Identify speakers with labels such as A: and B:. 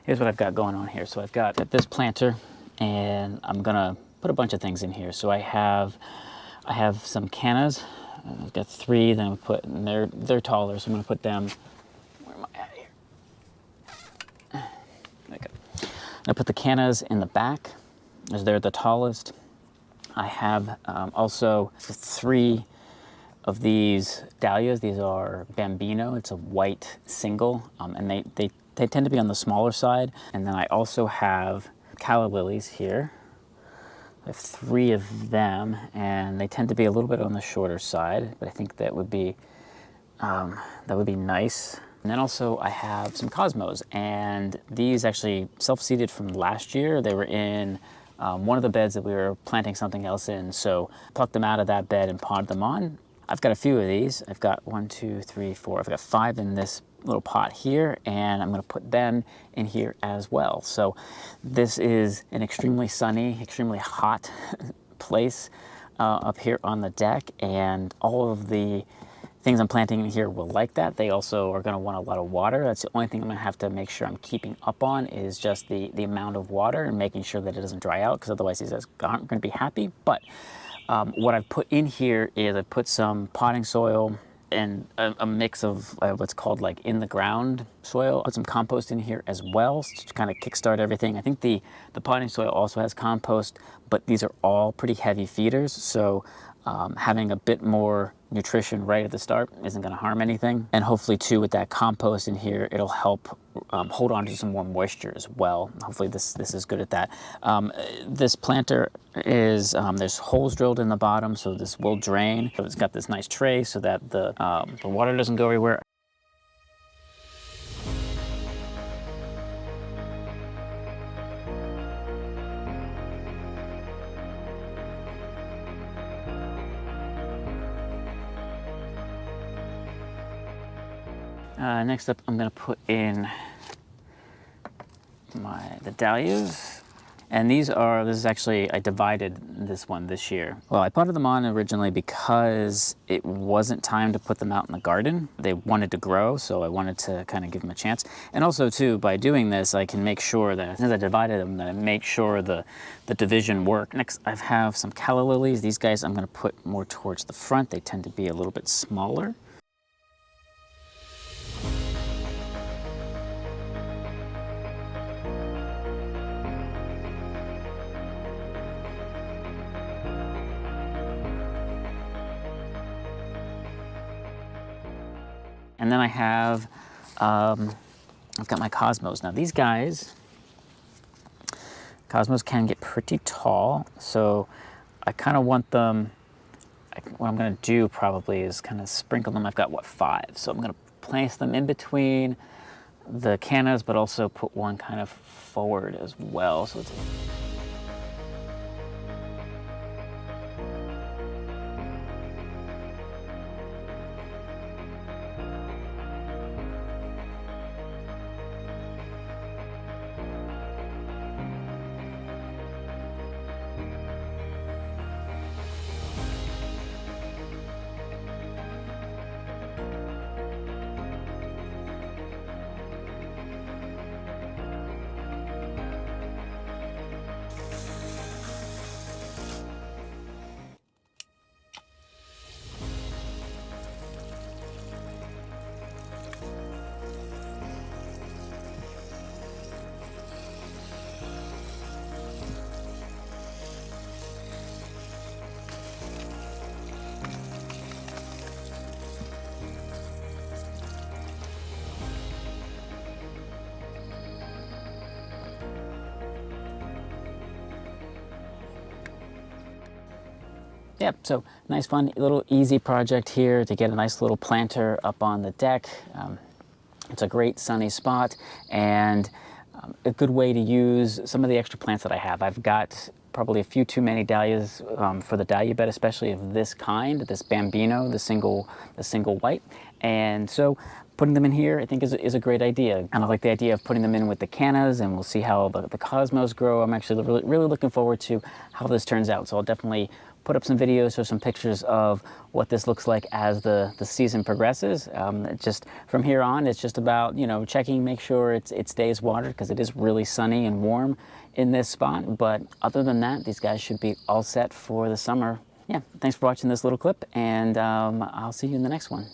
A: here's what I've got going on here. So I've got this planter, and I'm gonna put a bunch of things in here. So I have some cannas. I've got 3. Then I'm put, and they're taller, so I'm gonna put them. Where am I at here? There we go. I put the cannas in the back, as they're the tallest. I have also 3 of these dahlias. These are Bambino. It's a white single, and they tend to be on the smaller side. And then I also have calla lilies here. I have 3 of them, and they tend to be a little bit on the shorter side, but I think that would be nice. And then also I have some cosmos, and these actually self-seeded from last year. They were in one of the beds that we were planting something else in, so plucked them out of that bed and potted them on. I've got a few of these. I've got 1, 2, 3, 4. I've got 5 in this little pot here, and I'm going to put them in here as well. So this is an extremely sunny, extremely hot place up here on the deck, and all of the things I'm planting in here will like that. They also are going to want a lot of water. That's the only thing I'm going to have to make sure I'm keeping up on, is just the amount of water and making sure that it doesn't dry out, because otherwise these guys aren't going to be happy. But what I've put in here is I've put some potting soil and a mix of what's called like in the ground soil. Put some compost in here as well to kind of kickstart everything. I think the potting soil also has compost, but these are all pretty heavy feeders, so having a bit more nutrition right at the start isn't going to harm anything. And hopefully too, with that compost in here, it'll help hold on to some more moisture as well. Hopefully this is good at that. This planter is, there's holes drilled in the bottom, so this will drain. So it's got this nice tray so that the water doesn't go everywhere. Next up, I'm going to put in the dahlias, and this is actually, I divided this one this year. Well, I potted them on originally because it wasn't time to put them out in the garden. They wanted to grow, so I wanted to kind of give them a chance. And also too, by doing this, I can make sure that since I divided them, that I make sure the division worked. Next, I have some calla lilies. These guys I'm going to put more towards the front. They tend to be a little bit smaller. And then I have, I've got my cosmos. Now these guys, cosmos can get pretty tall, so I kind of want them, what I'm going to do probably is kind of sprinkle them. I've got, what, 5? So I'm going to place them in between the cannas, but also put one kind of forward as well. So it's Yep, so nice fun little easy project here to get a nice little planter up on the deck. It's a great sunny spot, and a good way to use some of the extra plants that I have. I've got probably a few too many dahlias for the dahlia bed, especially of this kind, this Bambino, the single white. And so putting them in here, I think is a great idea. And I like the idea of putting them in with the cannas, and we'll see how the cosmos grow. I'm actually really looking forward to how this turns out. So I'll definitely put up some videos or some pictures of what this looks like as the season progresses. Just from here on, it's just about, you know, checking, make sure it stays watered, because it is really sunny and warm in this spot. But other than that, these guys should be all set for the summer. Yeah, thanks for watching this little clip, and I'll see you in the next one.